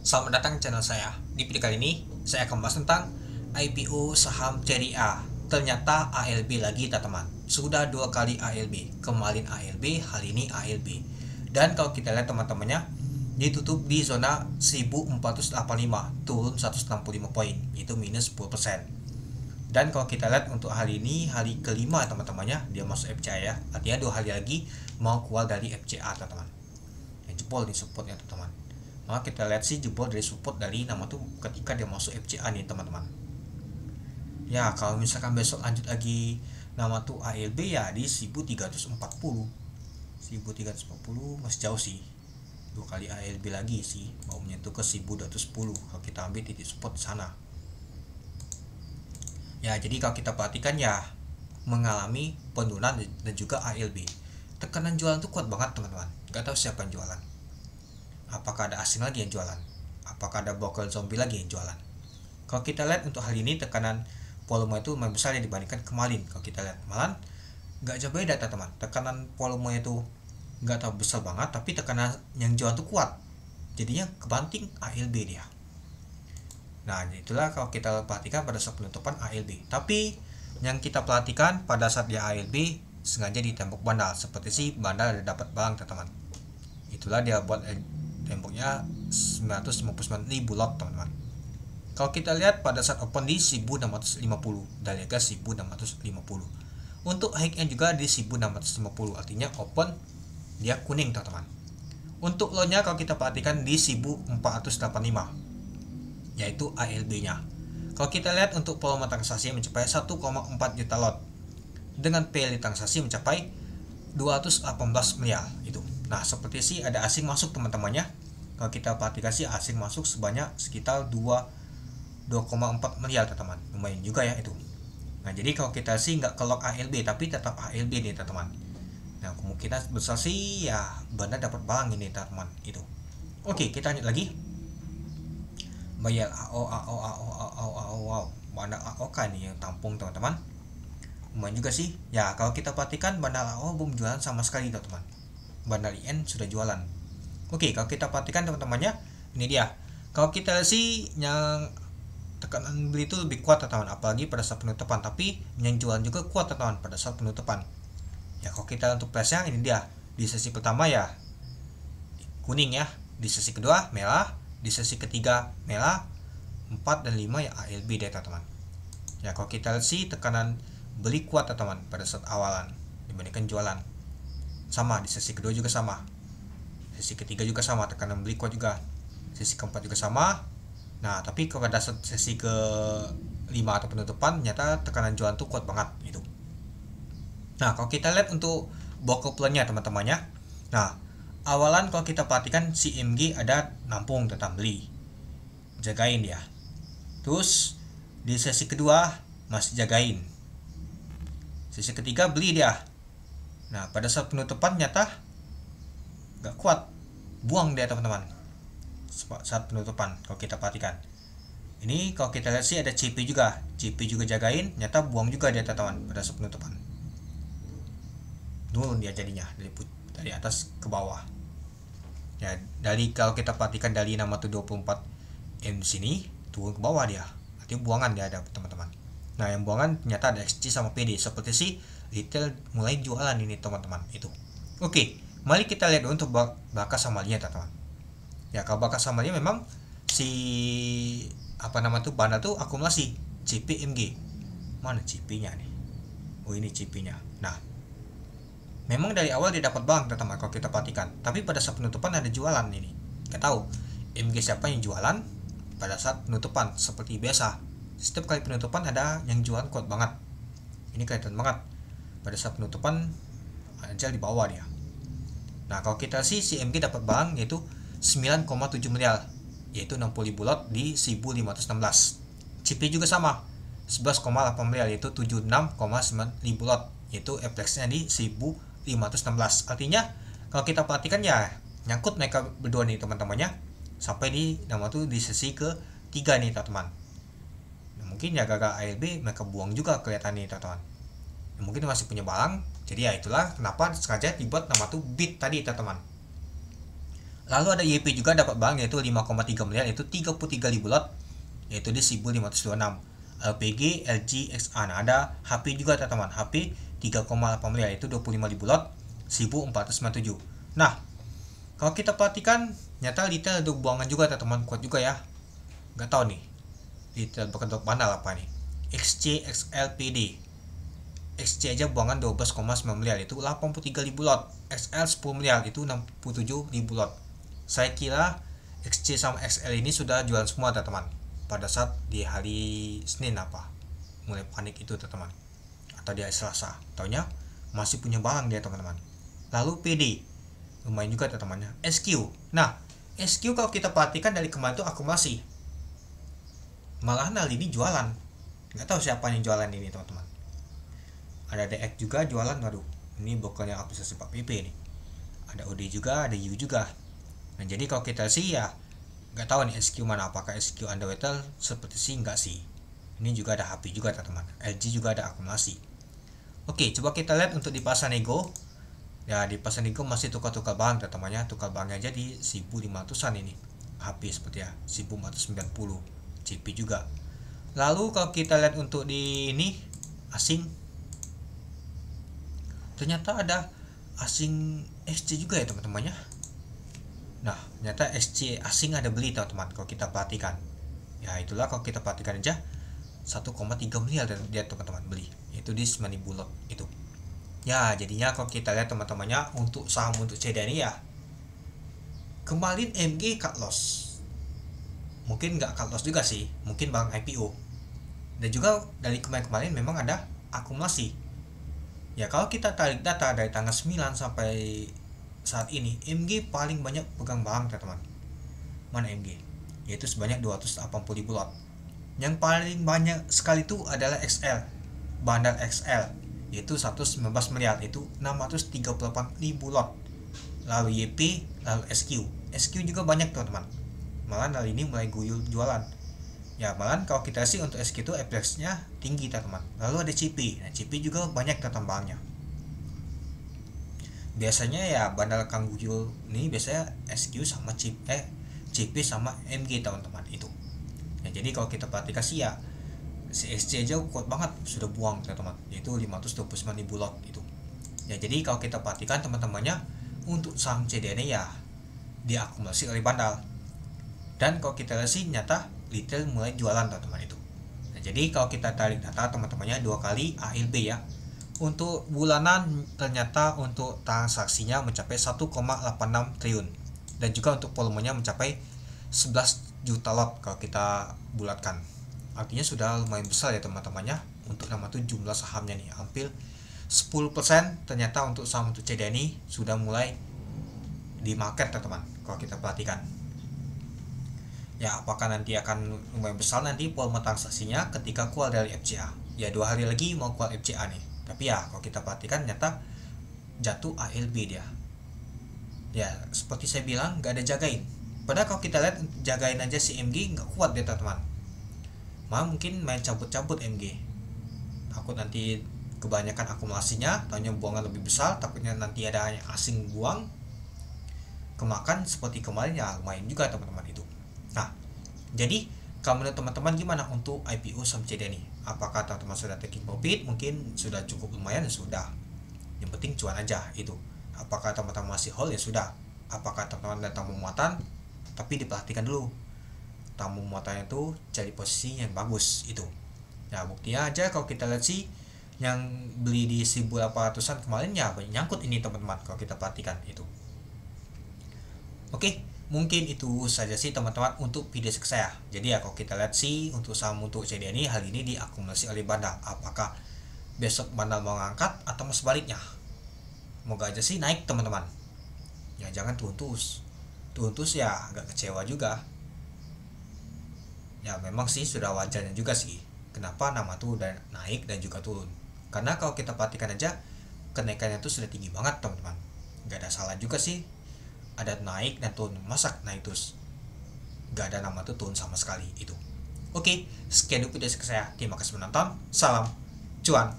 Selamat datang ke channel saya. Di video kali ini, saya akan bahas tentang IPO saham Cherry A. Ternyata ALB lagi, teman-teman. Sudah 2 kali ALB. Kemarin ALB, hari ini ALB. Dan kalau kita lihat teman-temannya, ditutup di zona 1485, turun 165 poin, itu minus 10%. Dan kalau kita lihat untuk hari ini, hari kelima teman-temannya, dia masuk FCA ya. Artinya 2 hari lagi mau keluar dari FCA, teman-teman. Yang jebol nih supportnya, teman-teman. Maka kita lihat sih jebol dari support dari nama tuh ketika dia masuk FCA nih, teman-teman. Ya, kalau misalkan besok lanjut lagi nama tuh ALB ya di 1340. 1340 masih jauh sih. 2 kali ALB lagi sih, mau menyentuh ke 1210 kalau kita ambil titik support sana. Ya, jadi kalau kita perhatikan ya mengalami penurunan dan juga ALB. Tekanan jualan tuh kuat banget, teman-teman. Gak tahu siapa yang jualan. Apakah ada asing lagi yang jualan? Apakah ada broker zombie lagi yang jualan? Kalau kita lihat untuk hari ini tekanan volume itu lebih besar yang dibandingkan kemarin. Kalau kita lihat malah nggak jauh beda, teman. Tekanan volume itu nggak tahu besar banget, tapi tekanan yang jualan tuh kuat. Jadinya kebanting ALB dia. Nah, itulah kalau kita perhatikan pada saat penutupan ALB. Tapi yang kita perhatikan pada saat dia ALB sengaja di tembok bandal, seperti si bandal ada dapat barang, teman-teman. Itulah dia buat temboknya 959.000 lot, teman-teman. Kalau kita lihat pada saat open di 1650 dan harga 1650. Untuk high-nya juga di 1650, artinya open dia kuning, teman-teman. Untuk low-nya kalau kita perhatikan di 1485, yaitu ALB-nya. Kalau kita lihat untuk volume transaksi mencapai 1,4 juta lot dengan value transaksi mencapai 218 miliar itu. Nah, seperti sih ada asing masuk, teman-temannya. Kalau kita perhatikan sih asing masuk sebanyak sekitar 2,4 miliar, teman-teman. Lumayan juga ya itu. Nah, jadi kalau kita sih nggak kelok ALB tapi tetap ALB nih, teman-teman. Nah, kemungkinan besar sih ya benar dapat barang ini, teman-teman, itu. Oke, kita lanjut lagi. Bayar AO. Mana AO kan nih yang tampung, teman-teman. Lumayan juga sih. Ya, kalau kita perhatikan bandar AO belum jualan sama sekali, teman-teman. Bandar IN sudah jualan. Oke, kalau kita perhatikan teman-temannya, ini dia. Kalau kita sih yang tekanan beli itu lebih kuat, teman-teman, apalagi pada saat penutupan. Tapi yang jualan juga kuat, teman-teman, pada saat penutupan. Ya, kalau kita untuk price-nya ini dia. Di sesi pertama ya kuning ya, di sesi kedua merah, di sesi ketiga merah, 4 dan 5 ya ALB deh, teman-teman. Ya, kalau kita lihat sih tekanan beli kuat, teman-teman, pada saat awalan dibandingkan jualan. Sama di sesi kedua juga sama. Sesi ketiga juga sama, tekanan beli kuat juga. Sesi keempat juga sama. Nah, tapi pada sesi ke 5 atau penutupan nyata tekanan jualan tuh kuat banget itu. Nah, kalau kita lihat untuk broker plan-nya, teman-temannya. Nah, awalan kalau kita perhatikan si MG ada nampung tetap beli. Jagain dia. Terus di sesi kedua masih jagain. Sesi ketiga beli dia. Nah, pada saat penutupan nyata gak kuat, buang dia, teman-teman, saat penutupan. Kalau kita perhatikan ini, kalau kita lihat sih ada CP juga jagain, nyata buang juga dia, teman-teman, pada saat penutupan. Turun dia jadinya dari atas ke bawah ya. Dari kalau kita perhatikan dari nama tuh 24 M sini turun ke bawah dia, artinya buangan dia ada, teman-teman. Nah, yang buangan ternyata ada XC sama PD, seperti sih retail mulai jualan ini, teman-teman, itu. Oke, mari kita lihat untuk bakas samalia, teman-teman. Ya, kalau bakas samalia memang si banda tuh akumulasi CPMG. Mana CP-nya nih? Oh, ini CP-nya. Nah, memang dari awal dia dapat bank, teman-teman, kalau kita perhatikan. Tapi pada saat penutupan ada jualan ini. Nggak tahu MG siapa yang jualan pada saat penutupan. Seperti biasa, setiap kali penutupan ada yang jualan kuat banget. Ini kelihatan banget pada saat penutupan aja di bawah dia. Nah, kalau kita sih si MG dapat barang yaitu 9,7 miliar, yaitu 60.000 lot di 1516. CP juga sama 11,8 miliar, yaitu 76,9.000 lot, yaitu FX-nya di 1516. Artinya kalau kita perhatikan ya nyangkut mereka berdua nih, teman-temannya, sampai di nama tuh di sesi ke-3 nih, teman-teman. Nah, mungkin ya gagal ALB mereka buang juga kelihatan nih, teman-teman. Mungkin masih punya barang, jadi ya itulah kenapa sengaja dibuat nama tuh bid tadi, teman-teman. Lalu ada YP juga dapat bank yaitu 5,3 miliar, yaitu 33.000 lot, yaitu di 1526. LPG, LG, XA. Nah, ada HP juga teman-teman. HP 3,8 miliar yaitu 25.000 lot, 1497. Nah, kalau kita perhatikan nyata retail ada buangan juga teman-teman, kuat juga ya. Nggak tahu nih retail berkedok bandal apa nih. XC, XLPD. XC aja buangan 12,9 miliar itu 83.000 lot. XL 10 miliar itu 67.000 lot. Saya kira XC sama XL ini sudah jualan semua teman-teman pada saat di hari Senin mulai panik itu teman-teman, atau di hari Selasa. Taunya masih punya barang dia teman-teman. Lalu PD lumayan juga teman-temannya. SQ. Nah, SQ kalau kita perhatikan dari kemarin itu akumulasi. Malahan hari ini jualan. Nggak tahu siapa yang jualan ini teman-teman. Ada DX juga jualan, waduh. Ini bukannya aplikasi 4PP nih. Ada OD juga, ada U juga. Nah, jadi kalau kita sih ya nggak tahu nih SQ mana, apakah SQ underwater seperti sih nggak sih. Ini juga ada HP juga teman-teman. LG juga ada akumulasi. Oke, coba kita lihat untuk di pasar nego. Ya, di pasar nego masih tukar-tukar barang teman-temannya. Tukar barangnya aja di 1500-an ini. HP seperti ya, 1490. CP juga. Lalu kalau kita lihat untuk di ini asing, ternyata ada asing SC juga ya teman-temannya. Nah, ternyata SC asing ada beli teman-teman kalau kita perhatikan. Ya, itulah kalau kita perhatikan aja 1,3 miliar dia teman-teman beli. Itu di 9.000 lot itu. Ya, jadinya kalau kita lihat teman-temannya untuk saham untuk CDN ya. Kemarin MG cut loss. Mungkin nggak cut loss juga sih, mungkin bang IPO. Dan juga dari kemarin-kemarin memang ada akumulasi. Ya, kalau kita tarik data dari tanggal 9 sampai saat ini, MG paling banyak pegang barang teman-teman. Mana MG? Yaitu sebanyak 280.000 lot. Yang paling banyak sekali itu adalah XL, bandar XL, yaitu 119 miliar, itu 638.000 lot. Lalu YP, lalu SQ juga banyak teman-teman. Malah hari ini mulai guyul jualan. Ya, malah kalau kita sih untuk SQ itu FX-nya tinggi teman-teman. Lalu ada CP. Nah, CP juga banyak teman barangnya. Biasanya ya bandar Kang Guyul ini biasanya SQ sama CP sama MG teman-teman itu. Ya, jadi kalau kita perhatikan sih ya CSC aja kuat banget, sudah buang teman-teman, yaitu 529.000 lot itu. Ya, jadi kalau kita perhatikan teman-temannya untuk saham CDN ya diakumulasi oleh bandar. Dan kalau kita lihat sih nyata retail mulai jualan teman-teman itu. Nah, jadi kalau kita tarik data teman-temannya 2 kali ALB ya. Untuk bulanan ternyata untuk transaksinya mencapai 1,86 triliun. Dan juga untuk volumenya mencapai 11 juta lot kalau kita bulatkan. Artinya sudah lumayan besar ya teman-temannya. Untuk nama itu jumlah sahamnya nih hampir 10% ternyata untuk saham untuk CDN ini sudah mulai di market teman-teman kalau kita perhatikan. Ya, apakah nanti akan lumayan besar nanti volume transaksinya ketika keluar dari FCA. Ya, 2 hari lagi mau keluar FCA nih. Tapi ya kalau kita perhatikan nyata jatuh ALB dia. Ya, seperti saya bilang nggak ada jagain. Padahal kalau kita lihat jagain aja si MG nggak kuat dia teman-teman. Malah mungkin main cabut-cabut MG. Takut nanti kebanyakan akumulasinya, taunya buangan lebih besar, takutnya nanti ada yang asing buang. Kemakan seperti kemarin ya lumayan juga teman-teman itu. Nah, jadi kalau menurut teman-teman gimana untuk IPO saham CDN ini? Apakah teman-teman sudah taking profit? Mungkin sudah cukup lumayan ya sudah. Yang penting cuan aja itu. Apakah teman-teman masih hold ya sudah. Apakah teman-teman datang muatan? Tapi diperhatikan dulu. Tamu muatannya itu cari posisi yang bagus itu. Ya, buktinya aja kalau kita lihat sih yang beli di 1.800-an kemarin ya banyak nyangkut ini teman-teman kalau kita perhatikan itu. Oke. Mungkin itu saja sih teman-teman untuk video saya. Jadi ya kalau kita lihat sih untuk saham untuk CDN ini hari ini diakumulasi oleh bandar. Apakah besok bandar mau ngangkat atau sebaliknya? Moga aja sih naik teman-teman. Ya jangan turun terus. Turun terus ya agak kecewa juga. Ya memang sih sudah wajarnya juga sih. Kenapa nama tuh udah naik dan juga turun? Karena kalau kita perhatikan aja kenaikannya tuh sudah tinggi banget teman-teman. Gak ada salah juga sih. Ada naik dan turun, masak naik terus, gak ada nama tuh turun sama sekali itu. Oke, sekian dulu video saya. Terima kasih menonton. Salam cuan.